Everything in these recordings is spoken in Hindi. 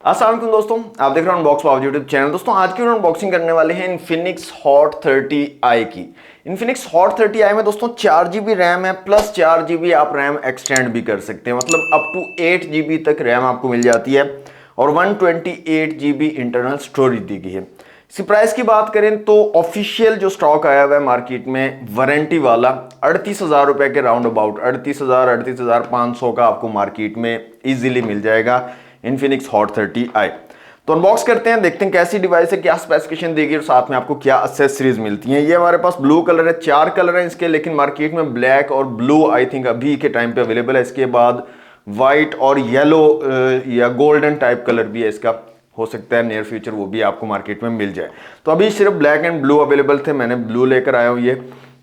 अस्सलाम वालेकुम दोस्तों, आप देख रहे हैं अनबॉक्स पावर यूट्यूब चैनल। दोस्तों आज की अनबॉक्सिंग करने वाले हैं इन्फिनिक्स हॉट 30i की। इन्फिनिक्स हॉट 30i में दोस्तों 4GB रैम है प्लस 4GB आप रैम एक्सटेंड भी कर सकते हैं, मतलब अप टू 8GB तक रैम आपको मिल जाती है और 128GB इंटरनल स्टोरेज दी गई है। इसकी प्राइस की बात करें तो ऑफिशियल जो स्टॉक आया हुआ है मार्केट में वारंटी वाला 38,000 रुपए के राउंड अबाउट 38,500 का आपको मार्केट में इजीली मिल जाएगा इन्फिनिक्स हॉट 30i। तो अनबॉक्स करते हैं, देखते हैं कैसी डिवाइस है, क्या स्पेसिफिकेशन देगी और साथ में आपको क्या एक्सेसरीज मिलती हैं। ये हमारे पास ब्लू कलर है, 4 कलर है इसके, लेकिन मार्केट में ब्लैक और ब्लू आई थिंक अभी के टाइम पे अवेलेबल है। इसके बाद व्हाइट और येलो या गोल्डन टाइप कलर भी है इसका, हो सकता है नियर फ्यूचर वो भी आपको मार्केट में मिल जाए। तो अभी सिर्फ ब्लैक एंड ब्लू अवेलेबल थे, मैंने ब्लू लेकर आया हूँ ये।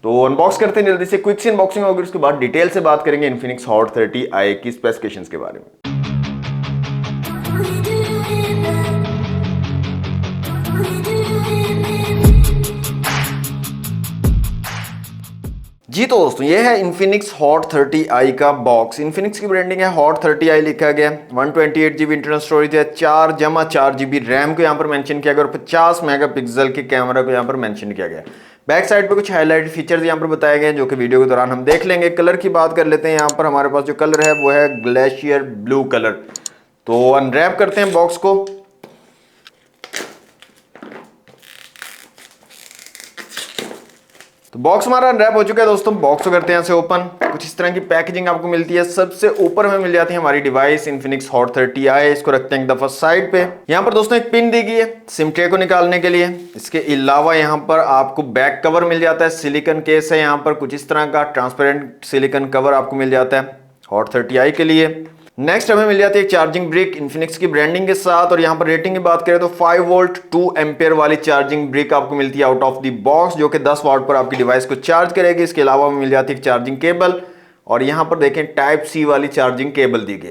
तो अनबॉक्स करते हैं जल्दी से, क्विक सी अनबॉक्सिंग होगी, उसके बाद डिटेल से बात करेंगे इन्फिनिक्स हॉट 30i की स्पेसिफिकेशंस के बारे में। जी तो दोस्तों ये है इन्फिनिक्स हॉट 30i का बॉक्स। इन्फिनिक्स की ब्रांडिंग है, हॉट 30i लिखा गया, 128GB इंटरनल स्टोरेज है, 4+4GB रैम को यहाँ पर मेंशन किया गया और 50 मेगापिक्सल के कैमरा को यहाँ पर मेंशन किया गया। बैक साइड पे कुछ हाईलाइट फीचर्स यहाँ पर बताए गए जो कि वीडियो के दौरान हम देख लेंगे। कलर की बात कर लेते हैं, यहाँ पर हमारे पास जो कलर है वो है ग्लेशियर ब्लू कलर। तो अनरैप करते हैं बॉक्स को। तो बॉक्स हमारा अनरैप हो चुका है दोस्तों। बॉक्स को करते हैं यहाँ से ओपन। कुछ इस तरह की पैकेजिंग आपको मिलती है। सबसे ऊपर हमें मिल जाती है हमारी डिवाइस इन्फिनिक्स हॉट 30i। इसको रखते हैं एक दफा साइड पे। यहाँ पर दोस्तों एक पिन दी गई है सिम ट्रे को निकालने के लिए। इसके अलावा यहाँ पर आपको बैक कवर मिल जाता है, सिलिकॉन केस है यहाँ पर, कुछ इस तरह का ट्रांसपेरेंट सिलिकॉन कवर आपको मिल जाता है हॉट 30i के लिए। नेक्स्ट हमें मिल जाती है एक चार्जिंग ब्रिक इन्फिनिक्स की ब्रांडिंग के साथ, और यहाँ पर रेटिंग की बात करें तो 5 वोल्ट 2 एम्पियर वाली चार्जिंग ब्रिक आपको मिलती है आउट ऑफ द बॉक्स, जो कि 10 वाट पर आपकी डिवाइस को चार्ज करेगी। इसके अलावा मिल जाती है एक चार्जिंग केबल, और यहाँ पर देखें टाइप सी वाली चार्जिंग केबल दी गई।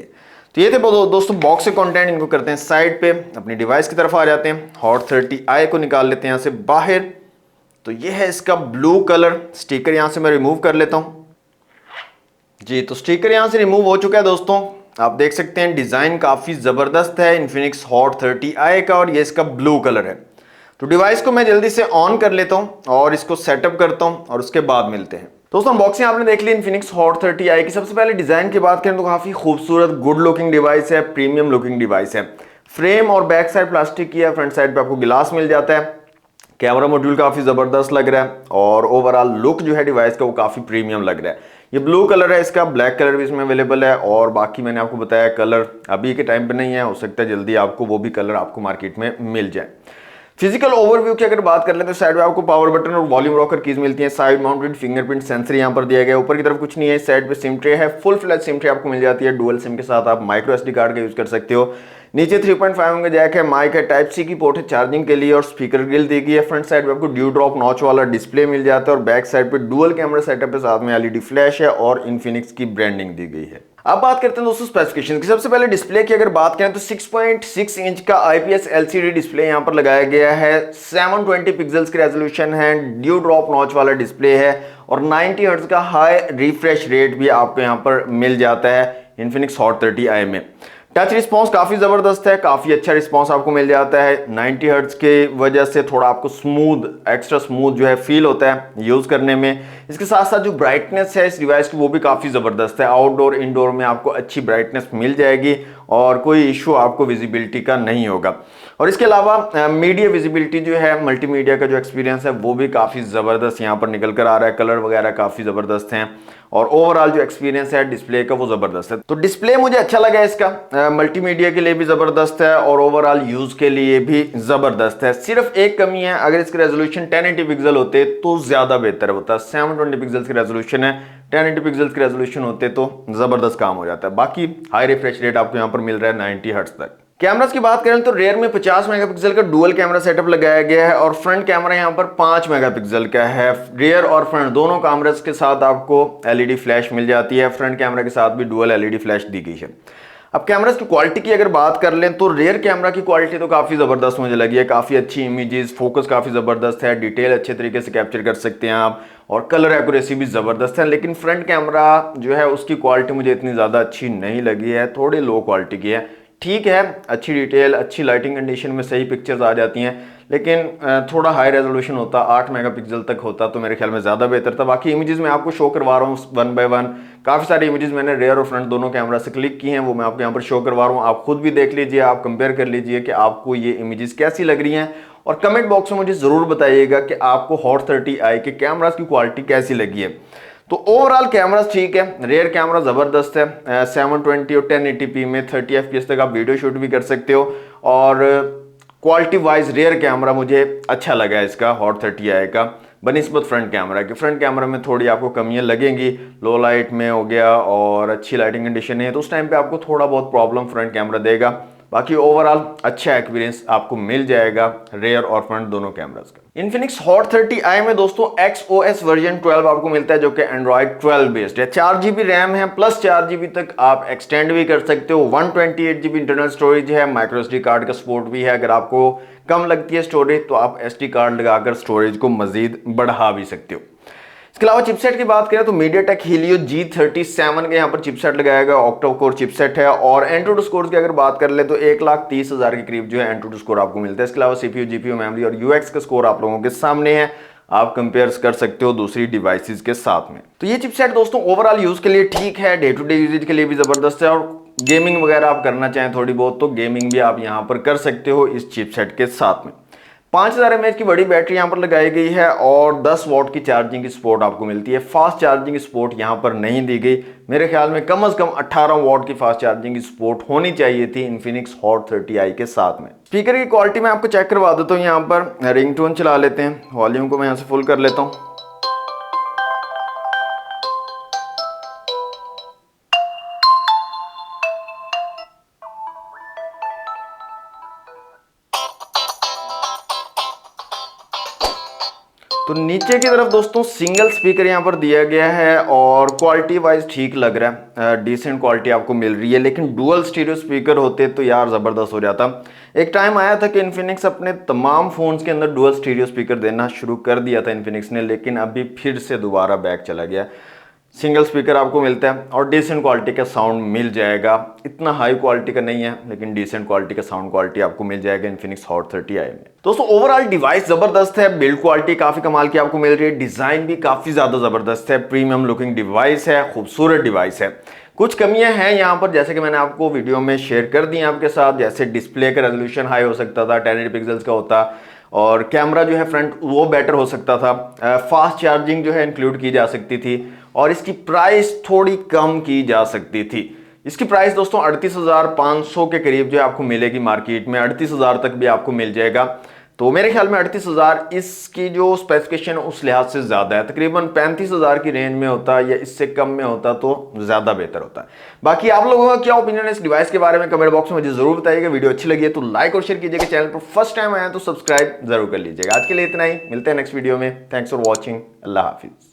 तो ये थे दोस्तों बॉक्स के कंटेंट। इनको करते हैं साइड पे, अपनी डिवाइस की तरफ आ जाते हैं। हॉट 30i को निकाल लेते हैं यहाँ से बाहर। तो ये है इसका ब्लू कलर। स्टिकर यहाँ से मैं रिमूव कर लेता हूँ जी। तो स्टिकर यहाँ से रिमूव हो चुका है दोस्तों। आप देख सकते हैं डिजाइन काफी जबरदस्त है इन्फिनिक्स हॉट 30i का, और ये इसका ब्लू कलर है। तो डिवाइस को मैं जल्दी से ऑन कर लेता हूं और इसको सेटअप करता हूं और उसके बाद मिलते हैं। दोस्तों अनबॉक्सिंग आपने देख ली इन्फिनिक्स हॉट 30i की। सबसे पहले डिजाइन की बात करें तो काफी खूबसूरत गुड लुकिंग डिवाइस है, प्रीमियम लुकिंग डिवाइस है। फ्रेम और बैक साइड प्लास्टिक की है, फ्रंट साइड पे आपको गिलास मिल जाता है। कैमरा मॉड्यूल काफी जबरदस्त लग रहा है और ओवरऑल लुक जो है डिवाइस का वो काफी प्रीमियम लग रहा है। ये ब्लू कलर है इसका, ब्लैक कलर भी इसमें अवेलेबल है, और बाकी मैंने आपको बताया कलर अभी के टाइम पे नहीं है, हो सकता है जल्दी आपको वो भी कलर आपको मार्केट में मिल जाए। फिजिकल ओवरव्यू की अगर बात कर लें तो साइड में आपको पावर बटन और वॉल्यूम रॉकर कीज मिलती है। साइड माउंटेड फिंगरप्रिंट सेंसर यहाँ पर दिया गया है। ऊपर की तरफ कुछ नहीं है। साइड पे सिम ट्रे है, फुल फ्लैश सिम ट्रे आपको मिल जाती है। डुअल सिम के साथ आप माइक्रो एसडी कार्ड का यूज कर सकते हो। नीचे 3.5 का जैक है, माइक है, टाइप सी की पोर्ट है चार्जिंग के लिए, और स्पीकर ग्रिल दी गई है। फ्रंट साइड पे आपको ड्यू ड्रॉप नॉच वाला डिस्प्ले मिल जाता है, और बैक साइड पे डुअल कैमरा सेटअप है, साथ में एलईडी फ्लैश है और इन्फिनिक्स की ब्रांडिंग दी गई है। अब बात करते हैं दोस्तों स्पेसिफिकेशन की। सबसे पहले डिस्प्ले की अगर बात करें तो 6.6 इंच का IPS LCD डिस्प्ले यहाँ पर लगाया गया है। 720 पिक्सल्स की रेजोल्यूशन है, ड्यू ड्रॉप नॉच वाला डिस्प्ले है, और 90 हर्ट्ज का हाई रिफ्रेश रेट भी आपको यहाँ पर मिल जाता है इन्फिनिक्स हॉट 30i में। टच रिस्पांस काफी जबरदस्त है, काफी अच्छा रिस्पांस आपको मिल जाता है। 90 हर्ट्ज के वजह से थोड़ा आपको स्मूथ, एक्स्ट्रा स्मूथ जो है फील होता है यूज करने में। इसके साथ साथ जो ब्राइटनेस है इस डिवाइस की वो भी काफी जबरदस्त है। आउटडोर इंडोर में आपको अच्छी ब्राइटनेस मिल जाएगी और कोई इशू आपको विजिबिलिटी का नहीं होगा। और इसके अलावा मीडिया विजिबिलिटी जो है, मल्टीमीडिया का जो एक्सपीरियंस है वो भी काफी जबरदस्त यहाँ पर निकल कर आ रहा है। कलर वगैरह काफी जबरदस्त हैं और ओवरऑल जो एक्सपीरियंस है डिस्प्ले का वो जबरदस्त है। तो डिस्प्ले मुझे अच्छा लगा इसका, मल्टीमीडिया के लिए भी जबरदस्त है और ओवरऑल यूज के लिए भी जबरदस्त है। सिर्फ एक कमी है, अगर इसके रेजोल्यूशन 1080 पिक्सल होते तो ज्यादा बेहतर होता। 720 पिक्सल की रेजोल्यूशन है, 1080 पिक्सल की रेजोल्यूशन होते तो जबरदस्त काम हो जाता है। बाकी हाई रिफ्रेश रेट आपको यहाँ पर मिल रहा है 90 हर्ट्ज तक। कैमरास की बात करें तो रेयर में 50 मेगापिक्सल का डुअल कैमरा सेटअप लगाया गया है, और फ्रंट कैमरा यहाँ पर 5 मेगापिक्सल का है। रेयर और फ्रंट दोनों कैमरास के साथ आपको एलईडी फ्लैश मिल जाती है। फ्रंट कैमरा के साथ भी डुअल एलईडी फ्लैश दी गई है। अब कैमरास की क्वालिटी की अगर बात कर लें तो रेयर कैमरा की क्वालिटी तो काफी जबरदस्त मुझे लगी है। काफी अच्छी इमेजेस, फोकस काफी जबरदस्त है, डिटेल अच्छे तरीके से कैप्चर कर सकते हैं आप, और कलर एक्यूरेसी भी जबरदस्त है। लेकिन फ्रंट कैमरा जो है उसकी क्वालिटी मुझे इतनी ज्यादा अच्छी नहीं लगी है, थोड़ी लो क्वालिटी की है। ठीक है, अच्छी डिटेल, अच्छी लाइटिंग कंडीशन में सही पिक्चर्स आ जाती हैं, लेकिन थोड़ा हाई रेजोल्यूशन होता, 8 मेगापिक्सल तक होता तो मेरे ख्याल में ज़्यादा बेहतर था। बाकी इमेजेस मैं आपको शो करवा रहा हूँ वन बाय वन। काफ़ी सारी इमेजेस मैंने रेयर और फ्रंट दोनों कैमरा से क्लिक की हैं, वो मैं आपको यहाँ पर शो करवा रहा हूँ। आप खुद भी देख लीजिए, आप कंपेयर कर लीजिए कि आपको ये इमेजेस कैसी लग रही हैं, और कमेंट बॉक्स में मुझे ज़रूर बताइएगा कि आपको हॉट 30i के कैमरास की क्वालिटी कैसी लगी है। तो ओवरऑल कैमरास ठीक है, रेयर कैमरा ज़बरदस्त है, 720 और 1080p में 30 fps तक आप वीडियो शूट भी कर सकते हो, और क्वालिटी वाइज रेयर कैमरा मुझे अच्छा लगा है इसका हॉट 30i का बनिस्बत फ्रंट कैमरा के। फ्रंट कैमरा में थोड़ी आपको कमियां लगेंगी, लो लाइट में हो गया और अच्छी लाइटिंग कंडीशन है तो उस टाइम पे आपको थोड़ा बहुत प्रॉब्लम फ्रंट कैमरा देगा। बाकी ओवरऑल अच्छा एक्सपीरियंस आपको मिल जाएगा रेयर और फ्रंट दोनों कैमरास का। Infinix Hot 30i में दोस्तों XOS वर्जन 12 आपको मिलता है, जो कि एंड्रॉइड 12 बेस्ड है। 4GB रैम है, प्लस 4GB तक आप एक्सटेंड भी कर सकते हो। 128GB इंटरनल स्टोरेज है, माइक्रो SD कार्ड का सपोर्ट भी है। अगर आपको कम लगती है स्टोरेज तो आप SD कार्ड लगाकर स्टोरेज को मजीद बढ़ा भी सकते हो। इसके अलावा चिपसेट की बात करें तो MediaTek Helio G37 के यहाँ पर चिपसेट लगाया गया, ऑक्टा कोर चिपसेट है। और एंट्रोटू स्कोर की अगर बात कर ले तो 1,30,000 के करीब जो है एंट्रोटू स्कोर आपको मिलता है। इसके अलावा CPU, GPU, मेमोरी और UX का स्कोर आप लोगों के सामने है, आप कंपेयर कर सकते हो दूसरी डिवाइसेस के साथ में। तो ये चिपसेट दोस्तों ओवरऑल यूज के लिए ठीक है, डे टू डे यूजेज के लिए भी जबरदस्त है, और गेमिंग वगैरह आप करना चाहें थोड़ी बहुत तो गेमिंग भी आप यहाँ पर कर सकते हो इस चिपसेट के साथ में। 5000 mAh की बड़ी बैटरी यहाँ पर लगाई गई है और 10 वॉट की चार्जिंग की सपोर्ट आपको मिलती है। फास्ट चार्जिंग की सपोर्ट यहाँ पर नहीं दी गई, मेरे ख्याल में कम से कम 18 वॉट की फास्ट चार्जिंग की सपोर्ट होनी चाहिए थी Infinix Hot 30i के साथ में। स्पीकर की क्वालिटी मैं आपको चेक करवा देता हूँ, यहाँ पर रिंगटोन चला लेते हैं, वॉल्यूम को मैं यहाँ से फुल कर लेता हूँ। तो नीचे की तरफ दोस्तों सिंगल स्पीकर यहाँ पर दिया गया है और क्वालिटी वाइज ठीक लग रहा है, डिसेंट क्वालिटी आपको मिल रही है। लेकिन डुअल स्टीरियो स्पीकर होते तो यार ज़बरदस्त हो जाता। एक टाइम आया था कि इन्फिनिक्स अपने तमाम फ़ोन्स के अंदर डुअल स्टीरियो स्पीकर देना शुरू कर दिया था इन्फिनिक्स ने, लेकिन अभी फिर से दोबारा बैक चला गया। सिंगल स्पीकर आपको मिलता है और डिसेंट क्वालिटी का साउंड मिल जाएगा, इतना हाई क्वालिटी का नहीं है लेकिन डिसेंट क्वालिटी का साउंड क्वालिटी आपको मिल जाएगा Infinix Hot 30i में। दोस्तों ओवरऑल डिवाइस जबरदस्त है, बिल्ड क्वालिटी काफी कमाल की आपको मिल रही है, डिजाइन भी काफी ज्यादा जबरदस्त है, प्रीमियम लुकिंग डिवाइस है, खूबसूरत डिवाइस है। कुछ कमियां हैं यहाँ पर जैसे कि मैंने आपको वीडियो में शेयर कर दी आपके साथ, जैसे डिस्प्ले का रेजोल्यूशन हाई हो सकता था, 1080 पिक्सल्स का होता, और कैमरा जो है फ्रंट वो बेटर हो सकता था, फास्ट चार्जिंग जो है इंक्लूड की जा सकती थी, और इसकी प्राइस थोड़ी कम की जा सकती थी। इसकी प्राइस दोस्तों 38,500 के करीब जो है आपको मिलेगी मार्केट में, 38,000 तक भी आपको मिल जाएगा। तो मेरे ख्याल में 38,000 इसकी जो स्पेसिफिकेशन उस लिहाज से ज़्यादा है, तकरीबन 35,000 की रेंज में होता या इससे कम में होता तो ज़्यादा बेहतर होता। बाकी आप लोगों का क्या ओपिनियन है इस डिवाइस के बारे में कमेंट बॉक्स में मुझे ज़रूर बताइएगा। वीडियो अच्छी लगी है तो लाइक और शेयर कीजिएगा, चैनल पर फर्स्ट टाइम आया तो सब्सक्राइब जरूर कर लीजिएगा। आज के लिए इतना ही, मिलते हैं नेक्स्ट वीडियो में। थैंक्स फॉर वॉचिंग, अल्लाह हाफिज़।